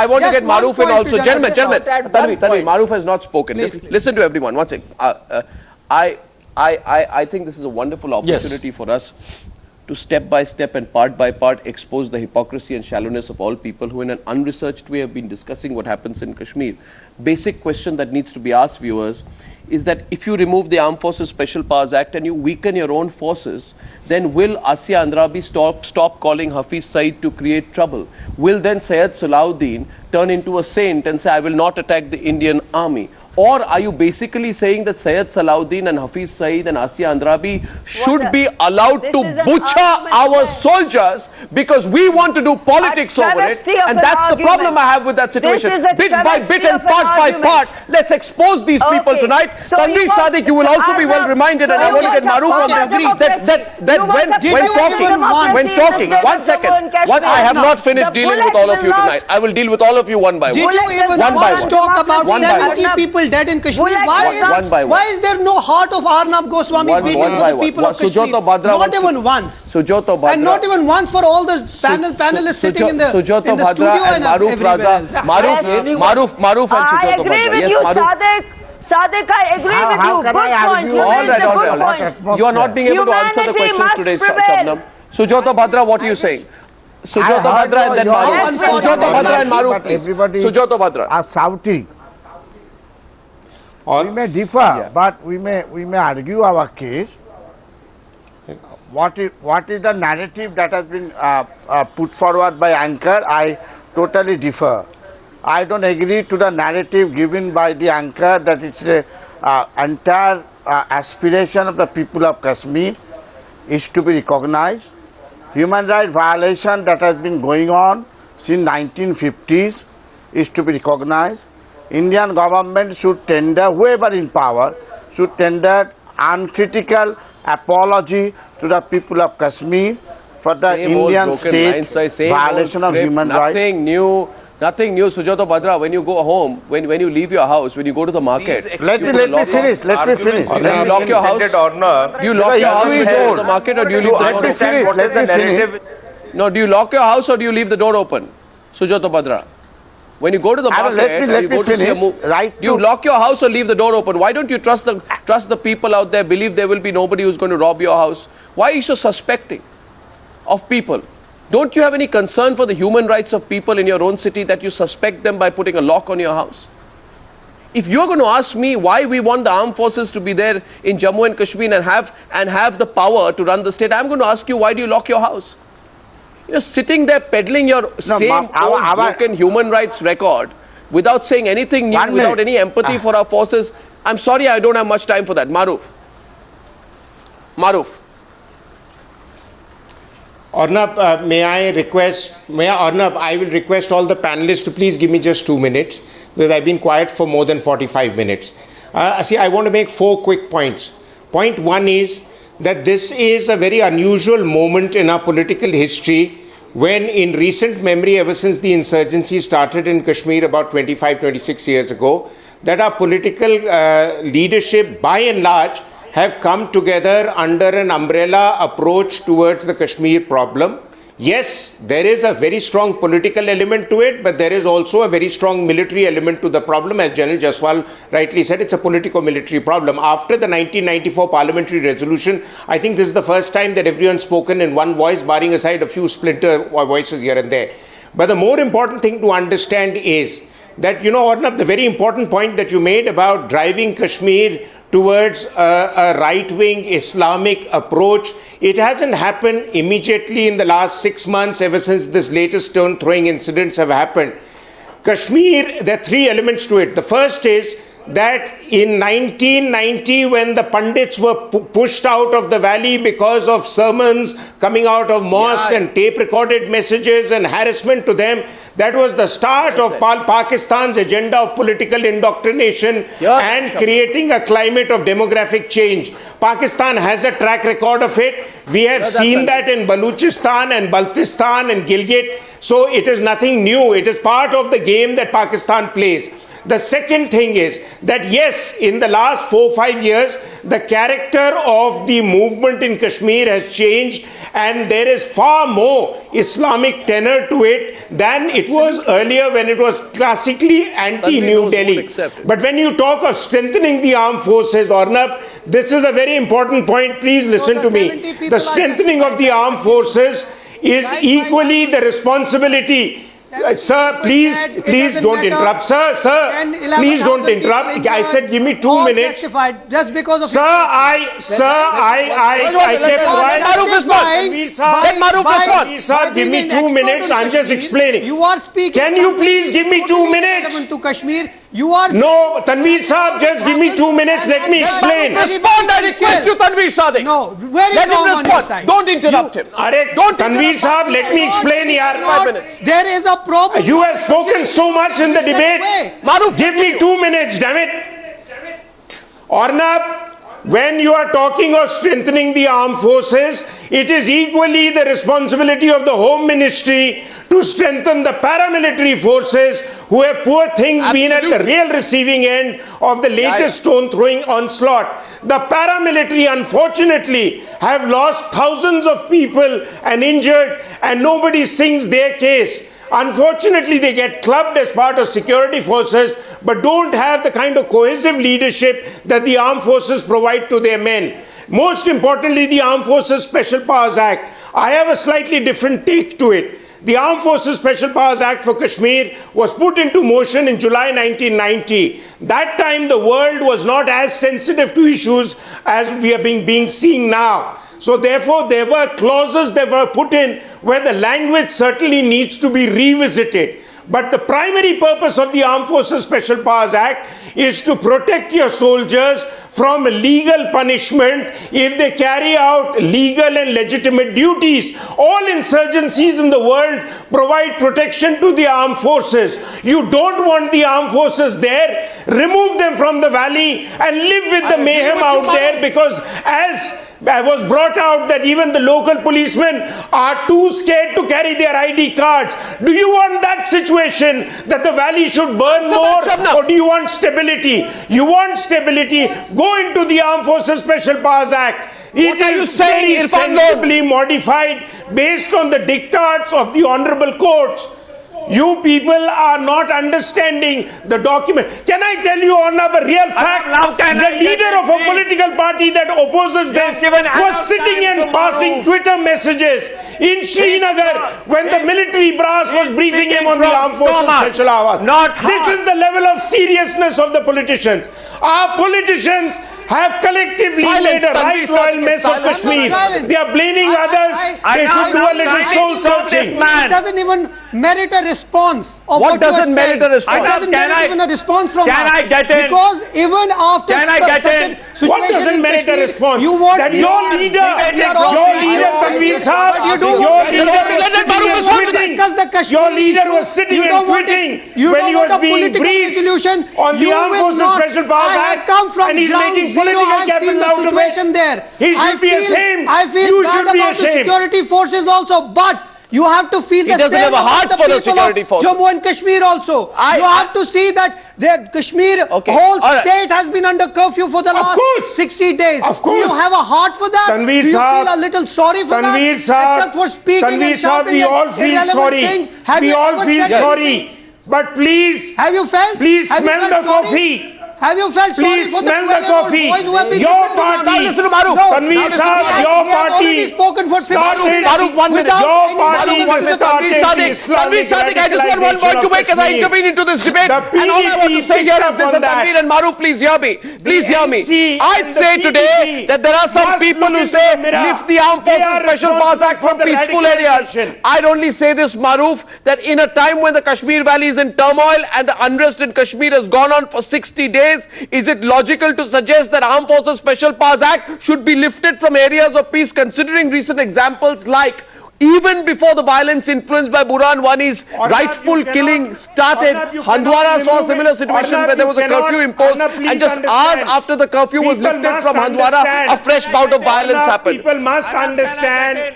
want to get Maroof in also. Gentlemen, Tanvir, Maroof has not spoken. Listen to everyone. One second. I think this is a wonderful opportunity for us to step by step and part by part expose the hypocrisy and shallowness of all people who in an unresearched way have been discussing what happens in Kashmir. Basic question that needs to be asked, viewers, is that if you remove the Armed Forces Special Powers Act and you weaken your own forces, then will Asya Andrabi stop calling Hafeez Saeed to create trouble? Will then Syed Salahuddin turn into a saint and say, I will not attack the Indian army? Or are you basically saying that Syed Salahuddin and Hafeez Saeed and Asya Andrabi should be allowed to butcher our soldiers because we want to do politics over it? And that's the problem I have with that situation. Bit by bit and part by part, let's expose these people tonight. Tanvir Sadiq, you will also be well reminded, and I want to get Maroof on this, that when talking, 1 second, I have not finished dealing with all of you tonight. I will deal with all of you one by one. Did you even once talk about 70 people dead in Kashmir? Why is there no heart of Arnab Goswami beating for the people of Kashmir? Not even once. Sujato Bhadra. And not even once for all the panelists sitting in the studio and Maroof Raza. Maroof and Sujato Bhadra. Yes, Maroof. Sadiq, I agree with you. Good point. All right. You are not being able to answer the questions today, Shabnam. Sujato Bhadra, what are you saying? Sujato Bhadra and then Maroof. Sujato Bhadra and Maroof, please. Sujato Bhadra. Are shouting. We may differ, but we may argue our case. What is the narrative that has been put forward by Anchor? I totally differ. I don't agree to the narrative given by the Anchor that it's the entire aspiration of the people of Kashmir is to be recognized. Human rights violation that has been going on since 1950s is to be recognized. Indian government should tender, whoever in power, should tender uncritical apology to the people of Kashmir for the Indian state violation of human rights. Nothing new, Sujato Bhadra. When you go home, when you leave your house, when you go to the market, let me finish. Do you lock your house? Do you lock your house when you go to the market, or do you leave the door open? No, do you lock your house or do you leave the door open? Sujato Bhadra. When you go to the market, or you go to see a movie, do you lock your house or leave the door open? Why don't you trust the people out there, believe there will be nobody who's going to rob your house? Why are you so suspecting of people? Don't you have any concern for the human rights of people in your own city that you suspect them by putting a lock on your house? If you're going to ask me why we want the armed forces to be there in Jammu and Kashmir and have the power to run the state, I'm going to ask you, why do you lock your house? You're sitting there peddling your broken human rights record without saying anything new, without any empathy for our forces. I'm sorry, I don't have much time for that. Maroof. Arnab, Arnab, I will request all the panelists to please give me just 2 minutes, because I've been quiet for more than 45 minutes. See, I want to make 4 quick points. Point 1 is that this is a very unusual moment in our political history, when in recent memory, ever since the insurgency started in Kashmir about 25-26 years ago, that our political leadership, by and large, have come together under an umbrella approach towards the Kashmir problem. Yes, there is a very strong political element to it, but there is also a very strong military element to the problem. As General Jaswal rightly said, it's a politico-military problem. After the 1994 parliamentary resolution, I think this is the first time that everyone's spoken in one voice, barring aside a few splinter voices here and there. But the more important thing to understand is that, Arnab, the very important point that you made about driving Kashmir towards a right-wing Islamic approach, it hasn't happened immediately in the last 6 months, ever since this latest stone-throwing incidents have happened. Kashmir, there are 3 elements to it. The first is that in 1990, when the Pandits were pushed out of the valley because of sermons coming out of mosques and tape-recorded messages and harassment to them, that was the start of Pakistan's agenda of political indoctrination and creating a climate of demographic change. Pakistan has a track record of it. We have seen that in Baluchistan and Baltistan and Gilgit. So it is nothing new. It is part of the game that Pakistan plays. The second thing is that, yes, in the last 4-5 years, the character of the movement in Kashmir has changed, and there is far more Islamic tenor to it than it was earlier, when it was classically anti-New Delhi. But when you talk of strengthening the armed forces, Arnab, this is a very important point. Please listen to me. The strengthening of the armed forces is equally the responsibility. Sir, please don't interrupt. Sir, please don't interrupt. I said give me 2 minutes. Just because of Sir, I kept quiet. Let Maroof respond. Sir, give me 2 minutes. I'm just explaining. You are speaking. Can you please give me 2 minutes? To Kashmir. You are no, Tanvir Saab, just give me 2 minutes. Let me explain. Respond, I request you, Tanvir Sadiq. No, very let him respond. Don't interrupt him. Don't Tanvir Saab, let me explain here. 5 minutes. There is a problem. You have spoken so much in the debate. Maroof, give me 2 minutes, damn it. Arnab, when you are talking of strengthening the armed forces, it is equally the responsibility of the Home Ministry to strengthen the paramilitary forces, who have, poor things, been at the real receiving end of the latest stone-throwing onslaught. The paramilitary, unfortunately, have lost thousands of people and injured, and nobody sings their case. Unfortunately, they get clubbed as part of security forces, but don't have the kind of cohesive leadership that the armed forces provide to their men. Most importantly, the Armed Forces Special Powers Act. I have a slightly different take to it. The Armed Forces Special Powers Act for Kashmir was put into motion in July 1990. That time, the world was not as sensitive to issues as we are being seen now. So therefore, there were clauses that were put in where the language certainly needs to be revisited. But the primary purpose of the Armed Forces Special Powers Act is to protect your soldiers from legal punishment if they carry out legal and legitimate duties. All insurgencies in the world provide protection to the armed forces. You don't want the armed forces there, remove them from the valley and live with the mayhem out there, because as I was brought out that even the local policemen are too scared to carry their ID cards. Do you want that situation, that the valley should burn more, or do you want stability? You want stability, go into the Armed Forces Special Powers Act. It is very sensibly modified based on the diktats of the honorable courts. You people are not understanding the document. Can I tell you, Arnab, a real fact? The leader of a political party that opposes this was sitting and passing Twitter messages in Srinagar when the military brass was briefing him on the Armed Forces Special Hours. This is the level of seriousness of the politicians. Our politicians have collectively made a right royal mess of Kashmir. They are blaming others. They should do a little soul searching. It doesn't even merit a response of What you are doesn't merit a saying. response? It doesn't merit even a response from us. Can I get in? Because even after Can I get such in? a situation What doesn't in merit a Kashmir, response? you want That we your are- leader, we are your all- leader, but Tanvir you Sahab, don't your want- leader let was sitting Maroof and want to tweeting. discuss the Kashmir Your leader issue. was sitting You and don't want tweeting it. You when don't he want was a being political briefed resolution. on the You Armed will Forces not- Special Powers I have Act, come from and he's ground making zero. political I have seen capital the out of it. situation there. He should be ashamed. I feel You bad should be about the ashamed. security forces also, but you have to feel He the doesn't same have a heart about for the people security of forces. Jammu and Kashmir also. You have to see that the Kashmir Okay. whole All right. state has been under curfew for the last course. 60 days. Of course. Do you have a heart for that? Tanvir Do you Sahab, feel a little sorry for Tanvir that? Sahab, Except for speaking Tanvir and Sahab, shouting we and all feel irrelevant sorry. things. Have We you all ever feel said sorry. anything? But please, Have you felt? please Have you smell felt the sorry? coffee. Have you felt sorry Please for the smell the 12-year-old coffee. boys who have been Your defending party, Now listen to Maroof. Tanvir Now Sahab, listen to your he has already party spoken for 15 started, minutes Maroof, 1 minute. without Your any party dialogue. started Tanvir the Sadiq, Islamic Sadiq, I just want one word to make as I Kashmir. intervene into this debate. The And all I want to PDP say here picked is up this, on and that. Tanvir and Maroof, please hear me. Please hear me. NC I'd and the say today PDP that there are some must people look who into say the mirror. lift the Armed They Forces are Special Powers responsible Act from for the peaceful areas. radicalization. I'd only say this, Maroof, that in a time when the Kashmir Valley is in turmoil and the unrest in Kashmir has gone on for 60 days, is it logical to suggest that Armed Forces Special Powers Act should be lifted from areas of peace, considering recent examples like even before the violence influenced by Burhan Wani's Arnab, rightful you cannot- killing started, Arnab, you cannot Handwara saw a remove similar it. situation Arnab, where there you was a cannot- curfew imposed, Arnab, please and just understand. hours after the curfew was People lifted must from Handwara, understand. a fresh bout of violence Arnab, happened. People must understand.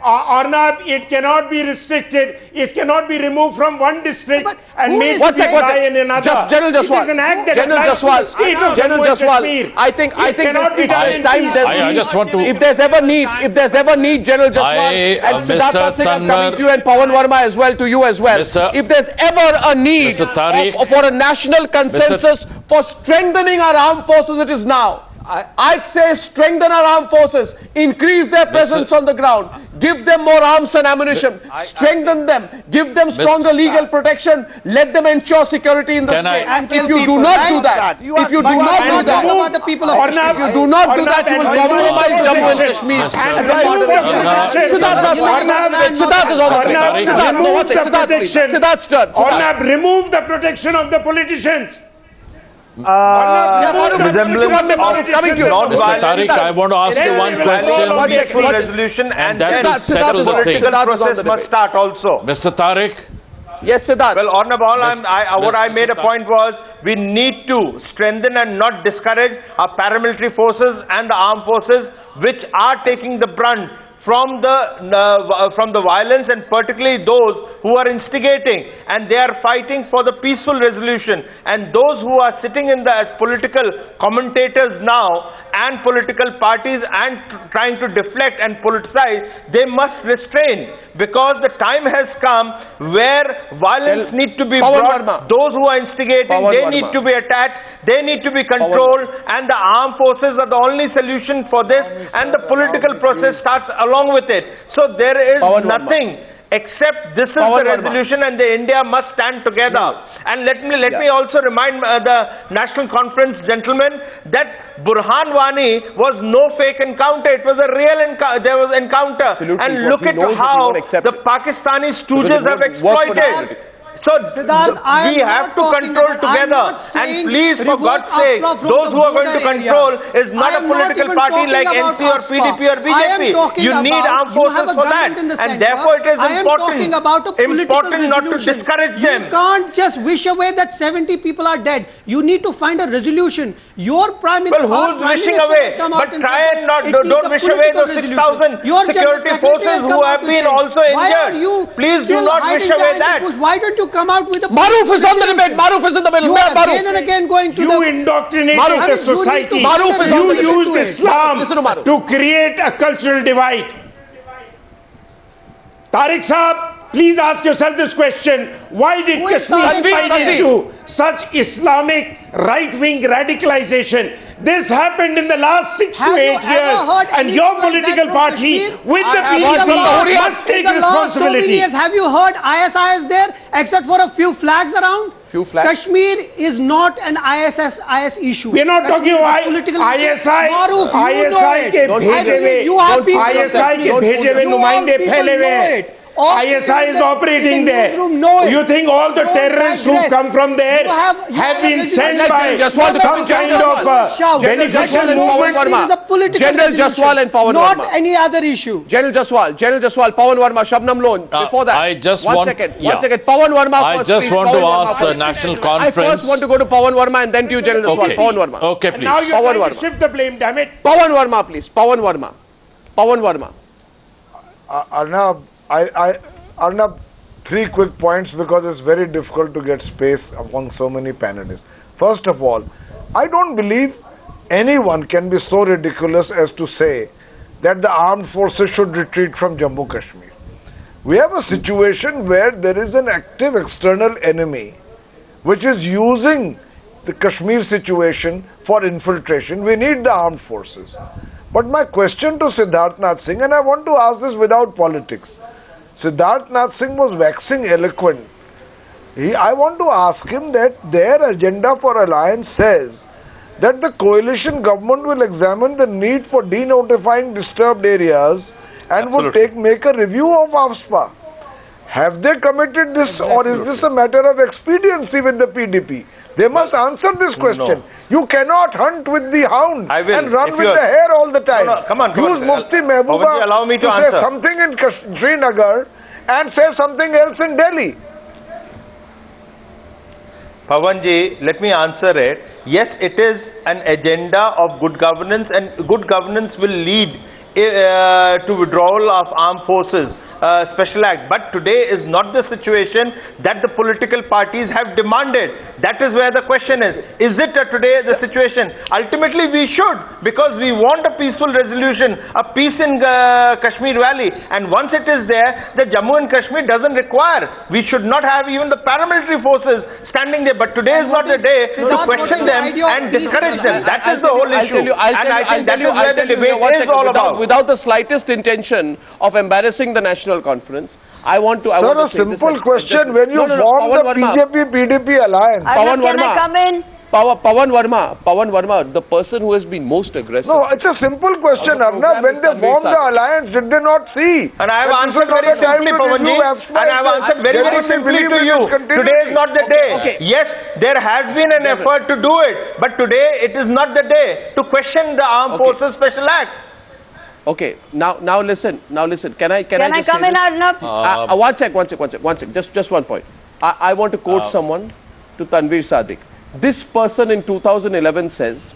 Arnab, it cannot be restricted. It cannot be removed from one district But and who made is to saying- apply in another. Just General Jaswal. It is an act that General applies to Jaswal. the state of General Jammu and Jaswal. Kashmir. I think It cannot be done there's in time. peace. I just want to. If there's ever need, General Jaswal, and Siddharth Mr. Nath Singh, I'm coming Tanvir, to you, and Pavan Verma as well, to you as well. If there's ever a need Mr. Tariq, for a national consensus for strengthening our armed forces, it is now. I'd say strengthen our armed forces, increase their presence on the ground, give them more arms and ammunition, strengthen them, give them stronger legal protection, let them ensure security in the Can I- state. And kill If you do people, not right? do that, if you do But you not are do not that, talking about the people of Arnab, if you do not do that, you will compromise Jammu and Kashmir Mr. as a part of it. Siddharth Nath Singh. Siddharth is on the Arnab, stage. Siddharth, no, remove one the second. Siddharth, please. protection. Siddharth's turn. Siddharth. Arnab, remove the protection of the politicians. Yeah, Maroof, coming to you. Mr. Tariq, I want to ask you one question, Peaceful resolution, and that then will settle the thing. political Siddharth is on process the must debate. start also. Mr. Tariq, Yes, Siddharth. Well, Arnab, what I Mr. made a Tariq. point was we need to strengthen and not discourage our paramilitary forces and the armed forces which are taking the brunt from the violence, and particularly those who are instigating, and they are fighting for the peaceful resolution. And those who are sitting in the as political commentators now and political parties and trying to deflect and politicize, they must restrain, because the time has come where violence needs to be Pavan brought. Verma. Those who are instigating, Pavan they Verma. need to be attacked, they need to be controlled, and the armed forces are the only solution for this, and the political process starts along with it. So there is Pavan Verma. nothing except this is Pavan the Verma. resolution, and the India must stand together. And let me also remind the National Conference gentlemen that Burhan Wani was no fake encounter. It was a real encounter. There was encounter. Absolutely, And it was. look He at knows it, he how won't accept the it. Pakistani Because stooges it have won't work for the exploited. politics. So Siddharth, I am we have not to talking control about- I'm together, not saying and please, for revoke God's sake, Apdr from those the who are going to border control areas. is not I a am not political even party talking like about NC or Apdr. PDP or I am BJP. talking You need about- armed you have forces a for that, government in the and center. therefore it is I am talking about a political important not to resolution. discourage You them. can't just wish away that 70 people are dead. You need to find a resolution. Your Prime Minister, Well, who's Prime wishing Minister away? has come But out and try said and that not it don't needs a wish away political those resolution. 6,000 Your General security Secretary forces has who come out have and been said, also why injured. are you Please do still not wish hiding away behind the that. bush? Why don't you come out with a Maroof is on the resolution? debate. Maroof is in the middle. You are Maroof. again and again going to You the... indoctrinated Maroof, the I mean, you need to society. find Maroof a is on the You resolution used to it. Islam Listen to Maroof. to create a cultural divide. Tariq Saab, please ask yourself this question. Why did Who is Kashmir Tariq? slide into such Islamic right-wing radicalization? This happened in the last 6 to Have you 8 ever years, heard and anything your like political that from party Kashmir? with the I have heard from the PDP Hurriyat. must take In the last so many responsibility. years, have you heard ISI is there except for a few flags around? Few flags? Kashmir is not an IS issue. We are not talking Kashmir is a about political ISI. issue. Maroof, you know ISI it. के Don't भेजे fool हुए You have people ISI के Kashmir. भेजे हुए You all नुमाइंदे people फैले हुए know हैं. it. ISI is operating there. You think all the terrorists who come from there have been sent by some kind of beneficial movement? General Jaswal and Pavan Verma. Not any other issue. General Jaswal, Pavan Verma, Shabnam Lone. Before that, one second. Pavan Verma I first, just please. want Pavan to Verma ask first. the National Conference. I first want to go to Pavan Verma and then to you, General Jaswal. Pavan Verma. Okay, please. Now you're trying to shift the blame, damn it. Pavan Verma, please. Pavan Verma. Arnab, 3 quick points because it's very difficult to get space among so many panelists. First of all, I don't believe anyone can be so ridiculous as to say that the armed forces should retreat from Jammu Kashmir. We have a situation where there is an active external enemy which is using the Kashmir situation for infiltration. We need the armed forces. But my question to Siddharth Nath Singh, and I want to ask this without politics. Siddharth Nath Singh was waxing eloquent. I want to ask him that their agenda for alliance says that the coalition government will examine the need for denotifying disturbed areas and would make a review of AFSPA. Have they committed this, or is this a matter of expediency with the PDP? They must answer this question. No. You cannot hunt with the hound and run with the hare all the time. Come on. Use Mufti Mehbooba allow me to say something in Srinagar and say something else in Delhi. Pavanji, let me answer it. Yes, it is an agenda of good governance, and good governance will lead to withdrawal of armed forces. Special Act. But today is not the situation that the political parties have demanded. That is where the question is. Is it today the situation? Ultimately we should, because we want a peaceful resolution, a peace in Kashmir Valley, and once it is there, the Jammu and Kashmir doesn't require. We should not have even the paramilitary forces standing there. But today is not the day to question them and discourage them. That is the whole issue. And I think that is where the debate is all about. Without the slightest intention of embarrassing the National Conference, I want to say this. Simple question. When you form the BJP-PDP alliance, Pavan Can I come in? Pavan Verma, the person who has been most aggressive. No, it's a simple question, Arnab. When they formed the alliance, did they not see? And I have answered very simply, Pavanji. And I have answered very simply to you. Today is not the day. Yes, there has been an effort to do it, but today it is not the day to question the Armed Forces Special Act. Okay, now listen. Can I come in, Arnab? One sec. Just one point. I want to quote someone, to Tanvir Sadiq. This person in 2011 says,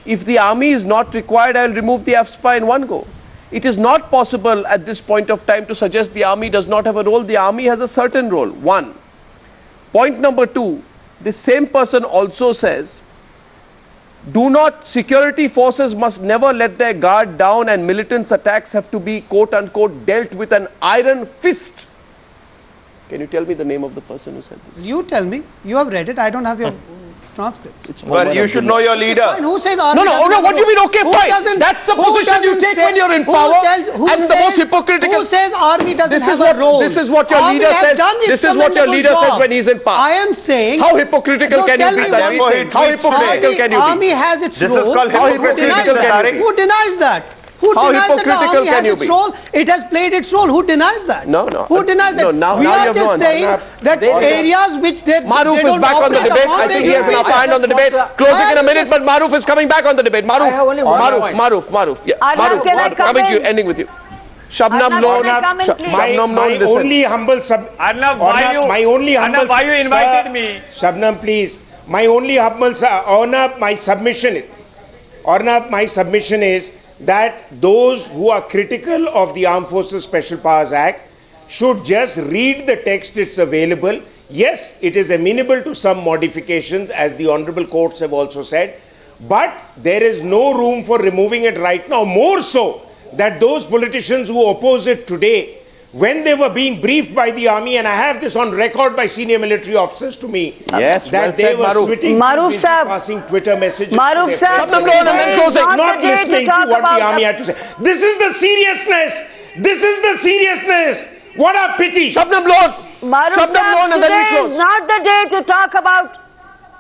if the army is not required, I will remove the AFSPA in one go. It is not possible at this point of time to suggest the army does not have a role. The army has a certain role. One. Point number 2, the same person also says, security forces must never let their guard down, and militant attacks have to be quote unquote dealt with an iron fist. Can you tell me the name of the person who said this? You tell me. You have read it. I don't have your transcripts. Well, you should know your leader. Fine. Who says army? No. What do you mean? Okay, fine. That's the position you take when you're in power. And the most hypocritical. Who says army doesn't have a role? This is what your leader says. This is what your leader says when he's in power. I am saying. How hypocritical can you be? How hypocritical can you be? Army has its role. Who denies that? Who denies that the army has its role? It has played its role. Who denies that? No. Who denies that? We are just saying that areas which they Maroof is back on the debate. I think he has an upper hand on the debate. Closing in a minute, but Maroof is coming back on the debate. Maroof. Yeah. Maroof, coming to you, ending with you. Shabnam Lone. My only humble Arnab, why you invited me? Shabnam, please. My only humble Arnab, my submission is that those who are critical of the Armed Forces Special Powers Act should just read the text. It's available. Yes, it is amenable to some modifications, as the honorable courts have also said, but there is no room for removing it right now. More so that those politicians who oppose it today, when they were being briefed by the army, and I have this on record by senior military officers to me, that they were switching to passing Twitter messages. Shabnam Lone and then closing. Not listening to what the army had to say. This is the seriousness. What a pity. Shabnam Lone. Shabnam Lone, and then we close. Today is not the day to talk about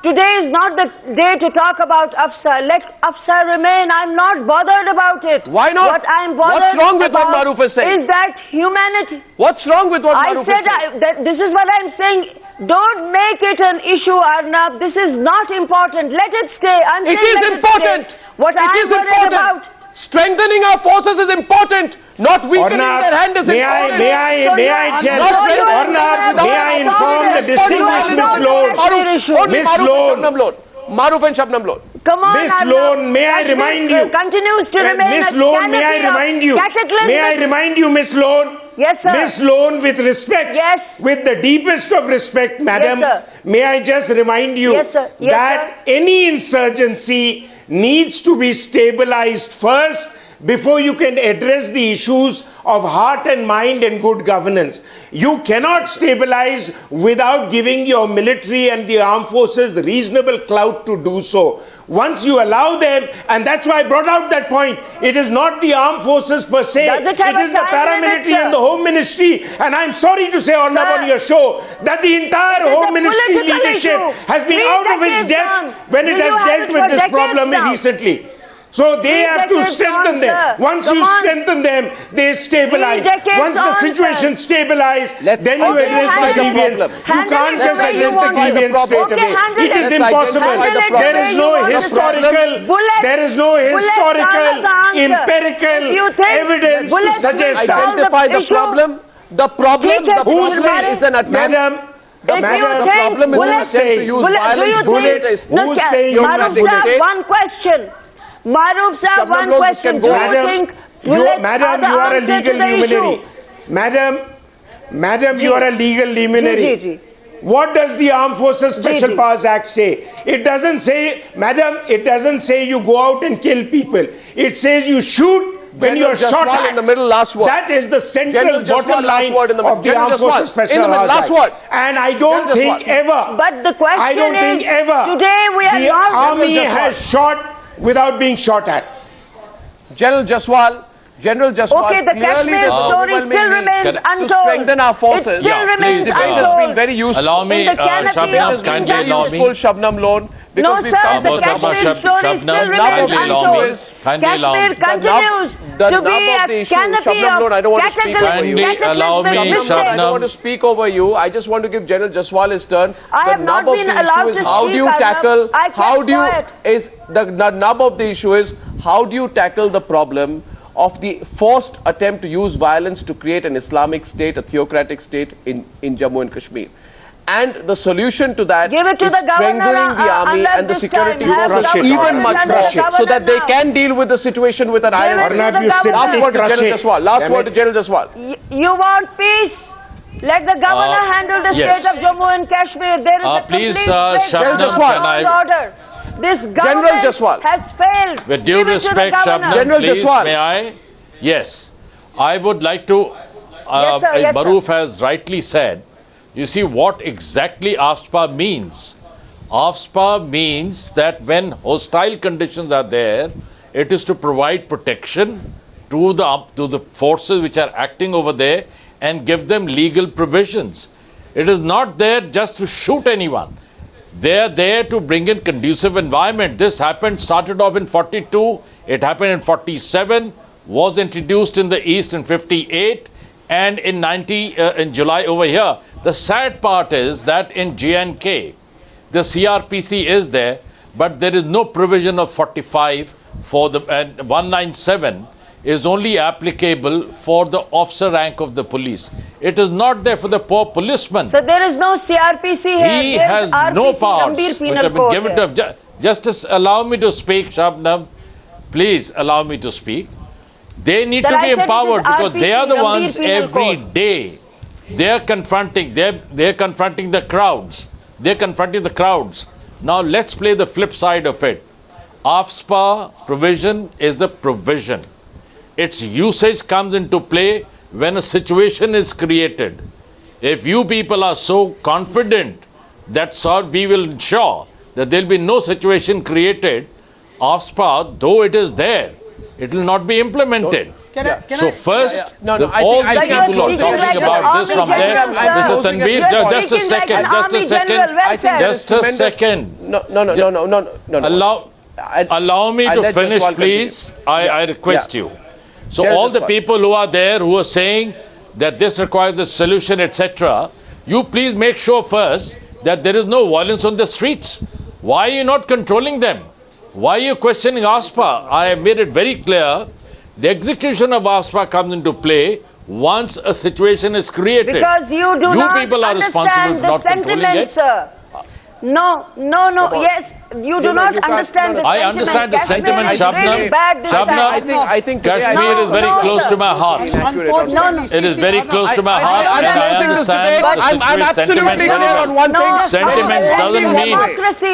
Today is not the day to talk about Afsar. Let Afsar remain. I'm not bothered about it. Why not? What I'm bothered What's wrong with what about Maroof is saying? Is that humanity. What's wrong with what Maroof is saying? This is what I'm saying. Don't make it an issue, Arnab. This is not important. Let it stay. It is important. What it is important. Strengthening our forces is important. Not weakening their hand is important. May I inform the distinguished Miss Lone. Miss Lone. Maroof and Shabnam Lone. Come on, Miss Lone, may I remind you? Continues to remain Miss Lone, may I remind you? May I remind you, Miss Lone? Yes, sir. Miss Lone, with respect, with the deepest of respect, madam, may I just remind you that any insurgency needs to be stabilized first before you can address the issues of heart and mind and good governance. You cannot stabilize without giving your military and the armed forces reasonable clout to do so. Once you allow them, and that's why I brought out that point, it is not the armed forces per se, it is the paramilitary and the home ministry. And I'm sorry to say, Arnab, on your show, that the entire home ministry leadership has been out of its depth when it has dealt with this problem recently. So they have to strengthen them. Once you strengthen them, they stabilize. Once the situation stabilizes, then you address the grievance. You can't just address the grievance straight away. It is impossible. There is no historical, empirical evidence to suggest that. Identify the problem. The problem is an attempt. The problem is an attempt to use violence to create a one question. Maroof sir, one question. Madam, you are a legal luminary. Madam, you are a legal luminary. What does the Armed Forces Special Powers Act say? It doesn't say, madam, it doesn't say you go out and kill people. It says you shoot when you are shot at. In the middle, last word. That is the central bottom line of the Armed Forces Special Powers Act. And I don't think ever, but the question is, today we are the army has shot without being shot at. General Jaswal clearly there's overwhelming need to strengthen our forces. Please, This has been very useful. Allow me, Shabnam, kindly allow me. Shabnam Lone, because we've come to the nub of the issue. Shabnam Lone, I don't want to speak over you. Allow me, Shabnam. I don't want to speak over you. I just want to give General Jaswal his turn. The nub of the issue is how do you tackle the problem of the forced attempt to use violence to create an Islamic state, a theocratic state in Jammu and Kashmir. And the solution to that is strengthening the army and the security forces even much more so that they can deal with the situation with an iron fist. Last word to General Jaswal. Last word to General Jaswal. You want peace? Let the governor handle the state of Jammu and Kashmir. There is a please, Shabnam, order. This government has failed. With due respect, Shabnam, please, may I? Yes. I would like to, Maroof has rightly said, you see what exactly AFSPA means. AFSPA means that when hostile conditions are there, it is to provide protection to the forces which are acting over there and give them legal provisions. It is not there just to shoot anyone. They are there to bring in conducive environment. This started off in 42, it happened in 47, was introduced in the East in 58, and in in July over here. The sad part is that in J&K, the CRPC is there, but there is no provision of 45 for the, and 197 is only applicable for the officer rank of the police. It is not there for the poor policeman. So there is no CRPC here. He has no powers which have been given to him. Just allow me to speak, Shabnam. Please allow me to speak. They need to be empowered because they are the ones every day. They are confronting. They're confronting the crowds. They're confronting the crowds. Now let's play the flip side of it. AFSPA provision is a provision. Its usage comes into play when a situation is created. If you people are so confident that we will ensure that there will be no situation created, AFSPA, though it is there, it will not be implemented. So first, No, all I the think people are talking about this from there. Mr. Tanvir, just a second, just a second. No. Allow me to finish, please. I request you. So all the people who are there who are saying that this requires a solution, etc., you please make sure first that there is no violence on the streets. Why are you not controlling them? Why are you questioning ASPA? I have made it very clear. The execution of ASPA comes into play once a situation is created. Because you people are responsible for not controlling it. Sir. No. Yes, you do not understand the sentiment. I understand the sentiment, Shabnam. Shabnam, I think Kashmir is very close to my heart. It is very close to my heart, and I understand I'm absolutely clear on one thing. Sentiments doesn't mean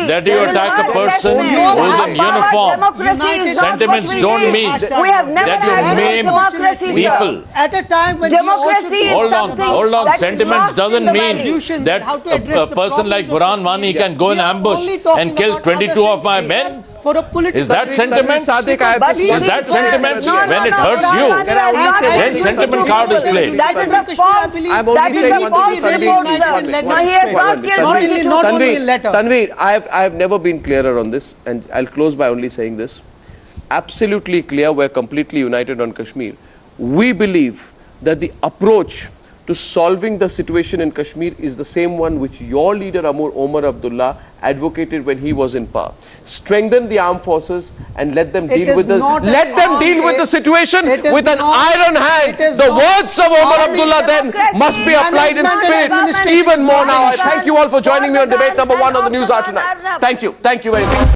that you attack a person who is in uniform. Sentiments don't mean that you maim people. At a time when Hold on. Sentiments doesn't mean that a person like Burhan Wani can go in ambush and kill 22 of my men. Is that sentiment? Is that sentiment? When it hurts you, then sentiment card is played. I'm only saying one thing. Tanvir, I have never been clearer on this, and I'll close by only saying this. Absolutely clear, we're completely united on Kashmir. We believe that the approach to solving the situation in Kashmir is the same one which your leader Omar Abdullah advocated when he was in power. Strengthen the armed forces and let them deal with the situation with an iron hand. The words of Omar Abdullah then must be applied in spirit even more now. I thank you all for joining me on debate number 1 on the Newshour tonight. Thank you very much.